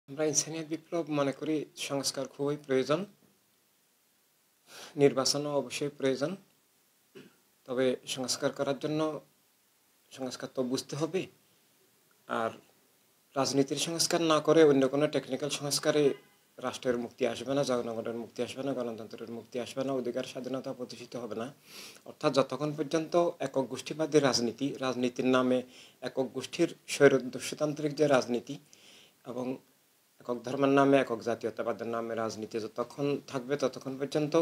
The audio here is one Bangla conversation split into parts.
আমরা ইনসানিয়াত বিপ্লব মনে করি সংস্কার খুবই প্রয়োজন, নির্বাচনও অবশ্যই প্রয়োজন। তবে সংস্কার করার জন্য সংস্কার তো বুঝতে হবে, আর রাজনীতির সংস্কার না করে অন্য কোনো টেকনিক্যাল সংস্কারে রাষ্ট্রের মুক্তি আসবে না, জনগণের মুক্তি আসবে না, গণতন্ত্রের মুক্তি আসবে না, অধিকার স্বাধীনতা প্রতিষ্ঠিত হবে না। অর্থাৎ যতক্ষণ পর্যন্ত একক গোষ্ঠীবাদী রাজনীতির নামে একক গোষ্ঠীর স্বৈরদস্যুতান্ত্রিক যে রাজনীতি এবং একক ধর্মের নামে একক জাতীয়তাবাদের নামে রাজনীতি যতক্ষণ থাকবে ততক্ষণ পর্যন্ত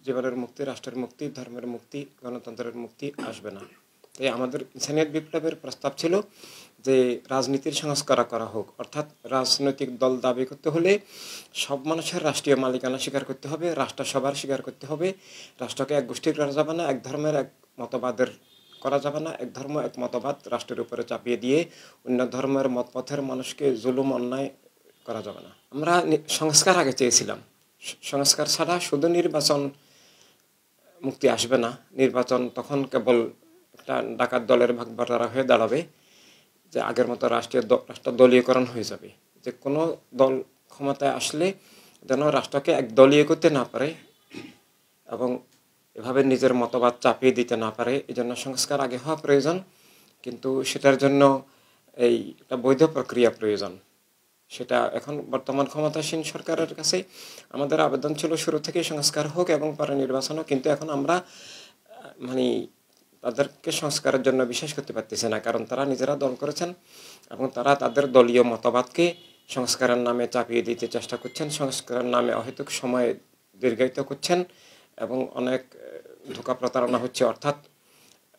জীবনের মুক্তি, রাষ্ট্রের মুক্তি, ধর্মের মুক্তি, গণতন্ত্রের মুক্তি আসবে না। তাই আমাদের ইনসানিয়াত বিপ্লবের প্রস্তাব ছিল যে রাজনীতির সংস্কার করা হোক, অর্থাৎ রাজনৈতিক দল দাবি করতে হলে সব মানুষের রাষ্ট্রীয় মালিকানা স্বীকার করতে হবে, রাষ্ট্রসভার স্বীকার করতে হবে। রাষ্ট্রকে এক গোষ্ঠীর করা যাবে না, এক ধর্মের এক মতবাদের করা যাবে না, এক ধর্ম এক মতবাদ রাষ্ট্রের উপরে চাপিয়ে দিয়ে অন্য ধর্মের মতপথের মানুষকে জুলুম অন্যায় করা যাবে না। আমরা সংস্কার আগে চেয়েছিলাম, সংস্কার ছাড়া শুধু নির্বাচন মুক্তি আসবে না। নির্বাচন তখন কেবল একটা ডাকাত দলের ভাগবাটোয়ারা হয়ে দাঁড়াবে, যে আগের মতো রাষ্ট্র দলীয়করণ হয়ে যাবে, যে কোনো দল ক্ষমতায় আসলে যেন রাষ্ট্রকে এক দলীয় করতে না পারে এবং এভাবে নিজের মতবাদ চাপিয়ে দিতে না পারে। এই জন্য সংস্কার আগে হওয়া প্রয়োজন, কিন্তু সেটার জন্য এই একটা বৈধ প্রক্রিয়া প্রয়োজন। সেটা এখন বর্তমান ক্ষমতাসীন সরকারের কাছে আমাদের আবেদন ছিল শুরু থেকে সংস্কার হোক এবং পরে নির্বাচন হোক, কিন্তু এখন আমরা মানে তাদেরকে সংস্কারের জন্য বিশ্বাস করতে পারতেছি না, কারণ তারা নিজেরা দল করেছেন এবং তারা তাদের দলীয় মতবাদকে সংস্কারের নামে চাপিয়ে দিতে চেষ্টা করছেন, সংস্কারের নামে অহেতুক সময় দীর্ঘায়িত করছেন এবং অনেক ধোঁকা প্রতারণা হচ্ছে। অর্থাৎ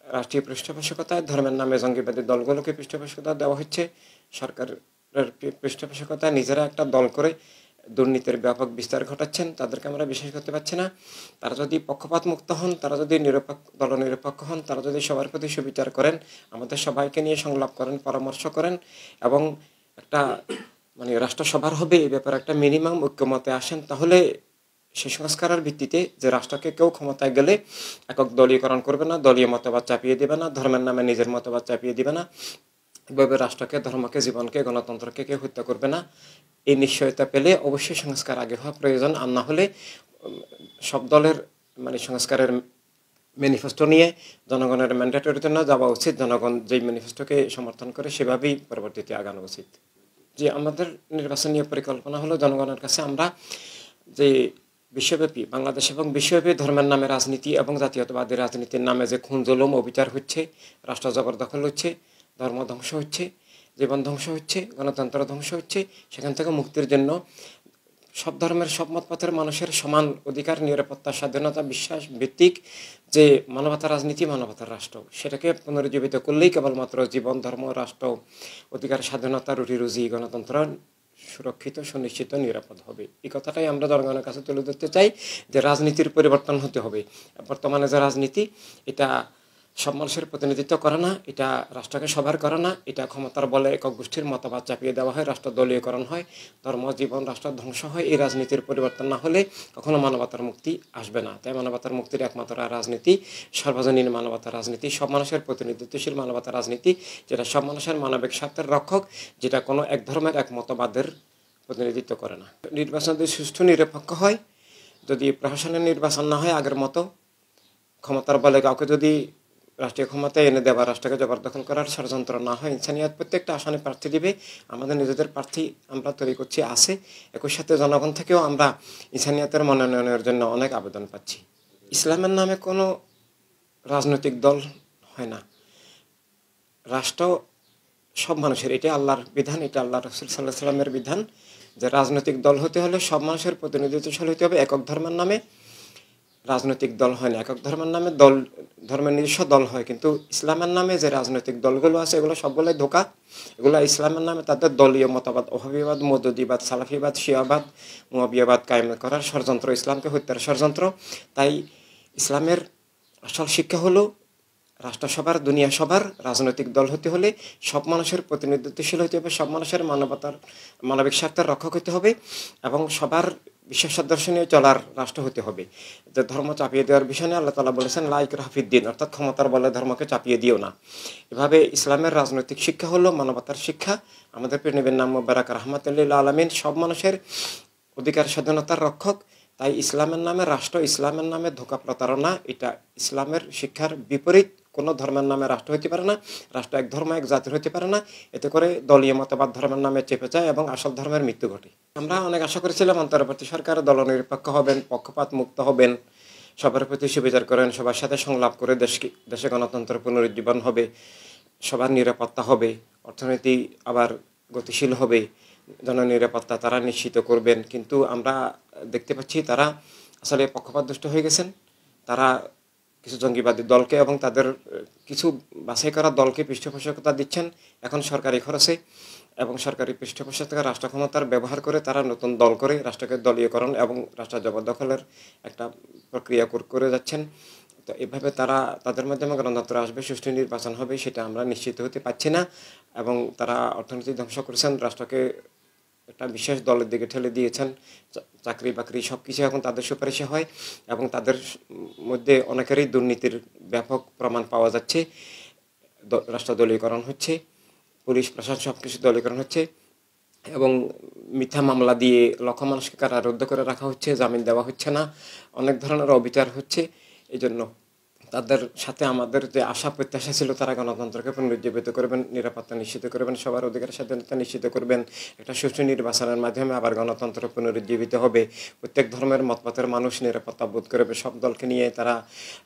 রাষ্ট্রীয় পৃষ্ঠপোষকতায় ধর্মের নামে জঙ্গিবাদী দলগুলোকে পৃষ্ঠপোষকতা দেওয়া হচ্ছে, সরকারের পৃষ্ঠপোষকতায় নিজেরা একটা দল করে দুর্নীতির ব্যাপক বিস্তার ঘটাচ্ছেন। তাদেরকে আমরা বিশ্বাস করতে পারছি না। তারা যদি পক্ষপাত মুক্ত হন, তারা যদি দলনিরপেক্ষ হন, তারা যদি সবার প্রতি সুবিচার করেন, আমাদের সবাইকে নিয়ে সংলাপ করেন, পরামর্শ করেন এবং একটা রাষ্ট্রসভার হবে এই ব্যাপারে একটা মিনিমাম ঐক্যমতে আসেন, তাহলে সেই সংস্কারের ভিত্তিতে যে রাষ্ট্রকে কেউ ক্ষমতায় গেলে একক দলীয়করণ করবে না, দলীয় মতবাদ চাপিয়ে দেবে না, ধর্মের নামে নিজের মতবাদ চাপিয়ে দেবে না, এভাবে রাষ্ট্রকে, ধর্মকে, জীবনকে, গণতন্ত্রকে কেউ হত্যা করবে না। এই নিশ্চয়তা পেলে অবশ্যই সংস্কার আগে হওয়া প্রয়োজন। আর না হলে সব দলের সংস্কারের ম্যানিফেস্টো নিয়ে জনগণের ম্যান্ডেটের জন্য যাওয়া উচিত। জনগণ যেই ম্যানিফেস্টোকে সমর্থন করে সেভাবেই পরবর্তীতে আগানো উচিত। যে আমাদের নির্বাচনীয় পরিকল্পনা হলো জনগণের কাছে আমরা যে বিশ্বব্যাপী, বাংলাদেশ এবং বিশ্বব্যাপী ধর্মের নামে রাজনীতি এবং জাতীয়তাবাদী রাজনীতির নামে যে খুন জুলুম অবিচার হচ্ছে, রাষ্ট্র জবরদখল হচ্ছে, ধর্ম ধ্বংস হচ্ছে, জীবন ধ্বংস হচ্ছে, গণতন্ত্র ধ্বংস হচ্ছে, সেখান থেকে মুক্তির জন্য সব ধর্মের, সব মতপথের মানুষের সমান অধিকার, নিরাপত্তা, স্বাধীনতা, বিশ্বাস ভিত্তিক যে মানবতার রাজনীতি, মানবতার রাষ্ট্র, সেটাকে পুনরুজ্জীবিত করলেই কেবলমাত্র জীবন, ধর্ম, রাষ্ট্র, অধিকার, স্বাধীনতা, রুটি রুজি, গণতন্ত্র সুরক্ষিত, সুনিশ্চিত, নিরাপদ হবে। এই কথাটাই আমরা জনগণের কাছে তুলে ধরতে চাই, যে রাজনীতির পরিবর্তন হতে হবে। বর্তমানে যে রাজনীতি, এটা সব মানুষের প্রতিনিধিত্ব করে না, এটা রাষ্ট্রকে সবার করে না, এটা ক্ষমতার বলে একক গোষ্ঠীর মতবাদ চাপিয়ে দেওয়া হয়, রাষ্ট্র দলীয়করণ হয়, ধর্ম, জীবন, রাষ্ট্র ধ্বংস হয়। এই রাজনীতির পরিবর্তন না হলে কখনো মানবতার মুক্তি আসবে না। তাই মানবতার মুক্তির একমাত্র রাজনীতি সর্বজনীন মানবতার রাজনীতি, সব মানুষের প্রতিনিধিত্বশীল মানবতার রাজনীতি, যেটা সব মানুষের মানবিক স্বার্থের রক্ষক, যেটা কোনো এক ধর্মের এক মতবাদের প্রতিনিধিত্ব করে না। নির্বাচন যদি সুষ্ঠু নিরপেক্ষ হয়, যদি প্রশাসনের নির্বাচন না হয় আগের মতো, ক্ষমতার বলে কাউকে যদি রাষ্ট্রীয় ক্ষমতায় এনে দেওয়া, রাষ্ট্রকে জবরদখল করার ষড়যন্ত্র না হয়, ইনসানিয়াত প্রত্যেকটা আসনে প্রার্থী দিবে। আমাদের নিজেদের প্রার্থী আমরা তৈরি করছি, আছে। একই সাথে জনগণ থেকেও আমরা ইনসানিয়াতের মনোনয়নের জন্য অনেক আবেদন পাচ্ছি। ইসলামের নামে কোনো রাজনৈতিক দল হয় না। রাষ্ট্র সব মানুষের, এটা আল্লাহর বিধান, এটা আল্লাহ রসুল সাল্লাহ সাল্লামের বিধান, যে রাজনৈতিক দল হতে হলে সব মানুষের প্রতিনিধিত্বশীল হতে হবে। একক ধর্মের নামে রাজনৈতিক দল হয় না, একক ধর্মের নামে ধর্মের নিজস্ব দল হয়, কিন্তু ইসলামের নামে যে রাজনৈতিক দলগুলো আছে এগুলো সবগুলোই ধোঁকা। এগুলো ইসলামের নামে তাদের দলীয় মতবাদ, ওহাবিবাদ, মদুদিবাদ, সালাফিবাদ, শিয়াবাদ, মুয়াবিয়াবাদ কায়েম করার ষড়যন্ত্র, ইসলামকে হত্যার ষড়যন্ত্র। তাই ইসলামের আসল শিক্ষা হলো রাষ্ট্রসভার দুনিয়া সভার রাজনৈতিক দল হতে হলে সব মানুষের প্রতিনিধিত্বশীল হতে হবে, সব মানুষের মানবিক স্বার্থের রক্ষক হতে হবে এবং সবার বিশ্বাস দর্শনীয় চলার রাষ্ট্র হতে হবে। যে ধর্ম চাপিয়ে দেওয়ার বিষয় নিয়ে আল্লাহ তাআলা বলেছেন লা ইকরাহা ফিদ্দিন, অর্থাৎ ক্ষমতার বলে ধর্মকে চাপিয়ে দিও না। এভাবে ইসলামের রাজনৈতিক শিক্ষা হলো মানবতার শিক্ষা। আমাদের প্রিয় নবীর নাম মুবারক রাহমাতুল লিল আলামিন, সব মানুষের অধিকার স্বাধীনতার রক্ষক। তাই ইসলামের নামে রাষ্ট্র, ইসলামের নামে ধোঁকা প্রতারণা, এটা ইসলামের শিক্ষার বিপরীত। কোনো ধর্মের নামে রাষ্ট্র হতে পারে না, রাষ্ট্র এক ধর্ম এক জাতির হতে পারে না। এতে করে দলীয় মতবাদ ধর্মের নামে চেপে যায় এবং আসল ধর্মের মৃত্যু ঘটে। আমরা অনেক আশা করেছিলাম অন্তর্বর্তী সরকার দলনিরপেক্ষ হবেন, পক্ষপাত মুক্ত হবেন, সবার প্রতি সুবিচার করেন, সবার সাথে সংলাপ করে দেশে গণতন্ত্র পুনরুজ্জীবন হবে, সবার নিরাপত্তা হবে, অর্থনীতি আবার গতিশীল হবে, জননিরাপত্তা তারা নিশ্চিত করবেন। কিন্তু আমরা দেখতে পাচ্ছি তারা আসলে পক্ষপাতদুষ্ট হয়ে গেছেন। তারা কিছু জঙ্গিবাদী দলকে এবং তাদের কিছু বাছাই করা দলকে পৃষ্ঠপোষকতা দিচ্ছেন এখন সরকারি খরচে, এবং সরকারি পৃষ্ঠপোষকতা রাষ্ট্র ক্ষমতার ব্যবহার করে তারা নতুন দল করে রাষ্ট্রকে দলীয়করণ এবং রাষ্ট্র জবরদখলের একটা প্রক্রিয়া করে যাচ্ছেন। তো এভাবে তারা তাদের মাধ্যমে গণতন্ত্র আসবে, সুষ্ঠু নির্বাচন হবে, সেটা আমরা নিশ্চিত হতে পারছি না। এবং তারা অর্থনীতি ধ্বংস করেছেন, রাষ্ট্রকে একটা বিশেষ দলের দিকে ঠেলে দিয়েছেন। চাকরি বাকরি সব কিছু এখন তাদের সুপারিশে হয় এবং তাদের মধ্যে অনেকেরই দুর্নীতির ব্যাপক প্রমাণ পাওয়া যাচ্ছে। রাষ্ট্র দলীয়করণ হচ্ছে, পুলিশ প্রশাসন সব কিছু দলীয়করণ হচ্ছে এবং মিথ্যা মামলা দিয়ে লক্ষ মানুষকে কারারুদ্ধ করে রাখা হচ্ছে, জামিন দেওয়া হচ্ছে না, অনেক ধরনের অবিচার হচ্ছে। এই জন্য তাদের সাথে আমাদের যে আশা প্রত্যাশা ছিল, তারা গণতন্ত্রকে পুনরুজ্জীবিত করবেন, নিরাপত্তা নিশ্চিত করবেন, সবার অধিকার স্বাধীনতা নিশ্চিত করবেন, একটা সুষ্ঠু নির্বাচনের মাধ্যমে আবার গণতন্ত্র পুনরুজ্জীবিত হবে, প্রত্যেক ধর্মের মতপথের মানুষ নিরাপত্তা বোধ করবে, সব দলকে নিয়ে তারা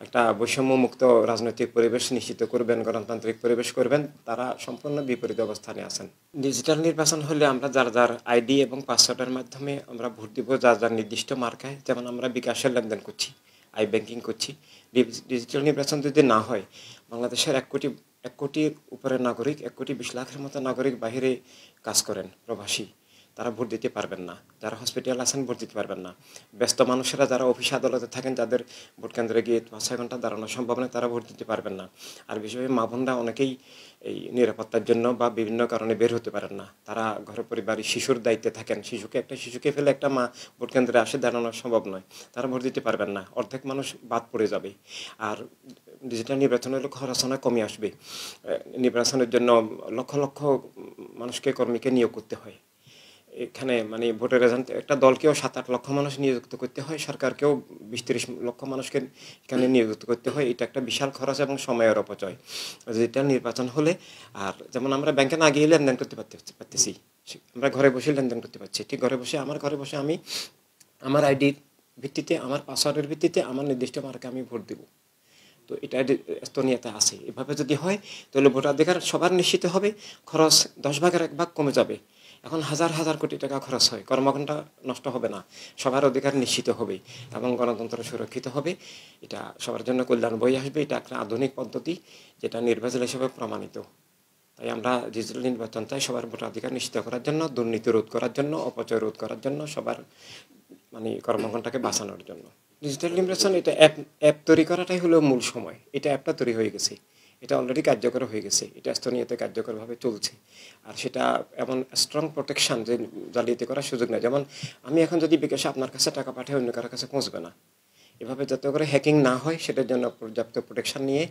একটা বৈষম্যমুক্ত রাজনৈতিক পরিবেশ নিশ্চিত করবেন, গণতান্ত্রিক পরিবেশ করবেন, তারা সম্পূর্ণ বিপরীত অবস্থানে আছেন। ডিজিটাল নির্বাচন হলে আমরা যার যার আইডি এবং পাসওয়ার্ডের মাধ্যমে আমরা ভোট দিব, যার যার নির্দিষ্ট মার্কায়, যেমন আমরা বিকাশের লেনদেন করছি, আই ব্যাংকিং করছি। ডিজিটাল নির্বাচন যদি না হয়, বাংলাদেশের 1 কোটির উপরে নাগরিক, 1,20,00,000-এর মতো নাগরিক বাহিরে কাজ করেন, প্রবাসী, তারা ভোট দিতে পারবেন না। যারা হসপিটাল আছেন ভোট দিতে পারবেন না। ব্যস্ত মানুষেরা যারা অফিস আদালতে থাকেন, যাদের ভোট কেন্দ্রে গিয়ে 5-6 ঘন্টা দাঁড়ানো সম্ভব নয়, তারা ভোট দিতে পারবেন না। আর বিশেষভাবে মা বোনরা অনেকেই এই নিরাপত্তার জন্য বা বিভিন্ন কারণে বের হতে পারেন না। তারা ঘরে পরিবারের শিশুর দায়িত্বে থাকেন, শিশুকে ফেলে একটা মা ভোট কেন্দ্রে আসে দাঁড়ানো সম্ভব নয়, তারা ভোট দিতে পারবেন না। অর্ধেক মানুষ বাদ পড়ে যাবে। আর ডিজিটাল নির্বাচন হলে খরচ অনেক কমে আসবে। নির্বাচনের জন্য লক্ষ লক্ষ মানুষকে, কর্মীকে নিয়োগ করতে হয়। এখানে মানে ভোটের এজেন্ট একটা দলকেও 7-8 লক্ষ মানুষ নিযুক্ত করতে হয়, সরকারকেও 20-30 লক্ষ মানুষকে এখানে নিযুক্ত করতে হয়। এটা একটা বিশাল খরচ এবং সময়ের অপচয় ডিজিটাল নির্বাচন হলে। আর যেমন আমরা ব্যাংকে না গিয়ে লেনদেন করতে পারতেছি, আমরা ঘরে বসে লেনদেন করতে পারছি। ঠিক ঘরে বসে আমি আমার আইডির ভিত্তিতে, আমার পাসওয়ার্ডের ভিত্তিতে আমার নির্দিষ্ট মার্কে আমি ভোট দেব। তো এটা এস্তোনিয়াতে আছে। এভাবে যদি হয় তাহলে ভোটাধিকার সবার নিশ্চিত হবে, খরচ 10 ভাগের 1 ভাগ কমে যাবে। এখন হাজার হাজার কোটি টাকা খরচ হয়, কর্মঘণ্টা নষ্ট হবে না, সবার অধিকার নিশ্চিত হবে এবং গণতন্ত্র সুরক্ষিত হবে। এটা সবার জন্য কল্যাণ বয়ে আসবে। এটা একটা আধুনিক পদ্ধতি, যেটা নির্বাচন হিসেবে প্রমাণিত। তাই আমরা ডিজিটাল নির্বাচন চাই সবার ভোটাধিকার নিশ্চিত করার জন্য, দুর্নীতি রোধ করার জন্য, অপচয় রোধ করার জন্য, সবার মানে কর্মঘণ্টাকে বাঁচানোর জন্য। ডিজিটাল নির্বাচন এটা অ্যাপ তৈরি করাটাই হলো মূল সময়। এটা অ্যাপটা তৈরি হয়ে গেছে, এটা অলরেডি কার্যকর হয়ে গেছে, এটা এস্তোনিয়াতে কার্যকরভাবে চলছে। আর সেটা এমন স্ট্রং প্রোটেকশন যে জালিয়াতি করার সুযোগ নেই। যেমন আমি এখন যদি বিকাশে আপনার কাছে টাকা পাঠাই, অন্য কারোর কাছে পৌঁছবে না। এভাবে যাতে করে হ্যাকিং না হয় সেটার জন্য পর্যাপ্ত প্রোটেকশন নিয়ে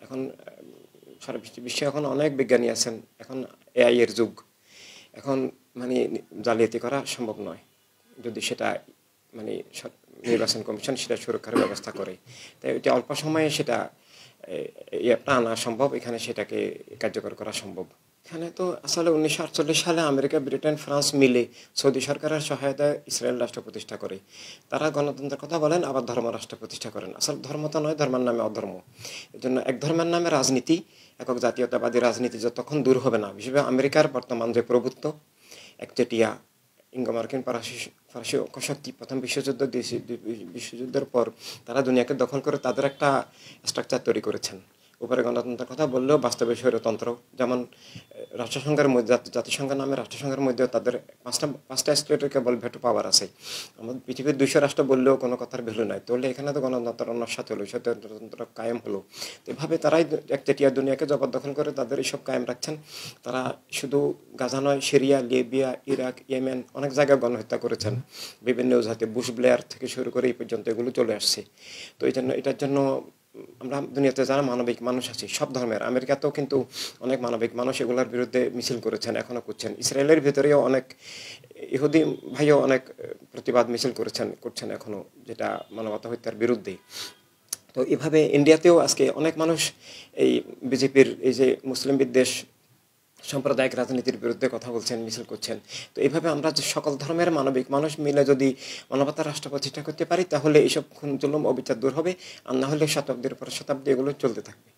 এখন সারা বিশ্বে এখন অনেক বিজ্ঞানী আছেন। এখন এআই এর যুগ, এখন মানে জালিয়াতি করা সম্ভব নয় যদি সেটা মানে নির্বাচন কমিশন সেটা সুরক্ষার ব্যবস্থা করে। তাই এটা অল্প সময়ে সেটা অ্যাপটা আনা সম্ভব, এখানে সেটাকে কার্যকর করা সম্ভব। এখানে তো আসলে 1948 সালে আমেরিকা, ব্রিটেন, ফ্রান্স মিলে সৌদি সরকারের সহায়তায় ইসরায়েল রাষ্ট্র প্রতিষ্ঠা করে। তারা গণতন্ত্রের কথা বলেন, আবার ধর্ম রাষ্ট্র প্রতিষ্ঠা করেন। আসলে ধর্ম তো নয়, ধর্মের নামে অধর্ম। এর জন্য এক ধর্মের নামে রাজনীতি, একক জাতীয়তাবাদী রাজনীতি যতক্ষণ দূর হবে না, বিশেষ করে আমেরিকার বর্তমান যে প্রভুত্ব, একচেটিয়া ইঙ্গো মার্কিন ফরাসি অকশক্তি প্রথম বিশ্বযুদ্ধের পর তারা দুনিয়াকে দখল করে তাদের একটা স্ট্রাকচার তৈরি করেছেন, উপরে গণতন্ত্রের কথা বললেও বাস্তবে স্বৈরতন্ত্র। যেমন রাষ্ট্রসংঘের মধ্যে, জাতিসংঘ নামে রাষ্ট্রসংঘের মধ্যেও তাদের পাঁচটা স্টেটের কেবল ভেটো পাওয়ার আছে। আমাদের পৃথিবীর 200 রাষ্ট্র বললেও কোনো কথার ভ্যালু নাই। তাহলে এখানে তো গণতন্ত্র নস্যাৎ হলো, স্বৈরতন্ত্র কায়েম হলো। তো এভাবে তারাই একচেটিয়া দুনিয়াকে জবরদখল করে তাদের এইসব কায়েম রাখছেন। তারা শুধু গাজা নয়, সিরিয়া, লিবিয়া, ইরাক, ইয়েমেন অনেক জায়গায় গণহত্যা করেছেন বিভিন্ন অজুহাতে। বুশ ব্লেয়ার থেকে শুরু করে এই পর্যন্ত এগুলো চলে আসছে। তো এটার জন্য আমরা দুনিয়াতে যারা মানবিক মানুষ আছি সব ধর্মের, আমেরিকাতেও কিন্তু অনেক মানবিক মানুষ এগুলোর বিরুদ্ধে মিছিল করেছেন, এখনও করছেন। ইসরায়েলের ভিতরেও অনেক ইহুদি ভাইও অনেক প্রতিবাদ মিছিল করছেন এখনও, যেটা মানবতা হত্যার বিরুদ্ধে। তো এভাবে ইন্ডিয়াতেও আজকে অনেক মানুষ এই বিজেপির এই যে মুসলিম বিদ্বেষ সাম্প্রদায়িক রাজনীতির বিরুদ্ধে কথা বলছেন, মিছিল করছেন। তো এইভাবে আমরা যে সকল ধর্মের মানবিক মানুষ মিলে যদি মানবতার রাষ্ট্র প্রতিষ্ঠা করতে পারি, তাহলে এইসব খুন জুলুম অবিচার দূর হবে। আর না হলে শতাব্দীর পর শতাব্দী এগুলো চলতে থাকবে।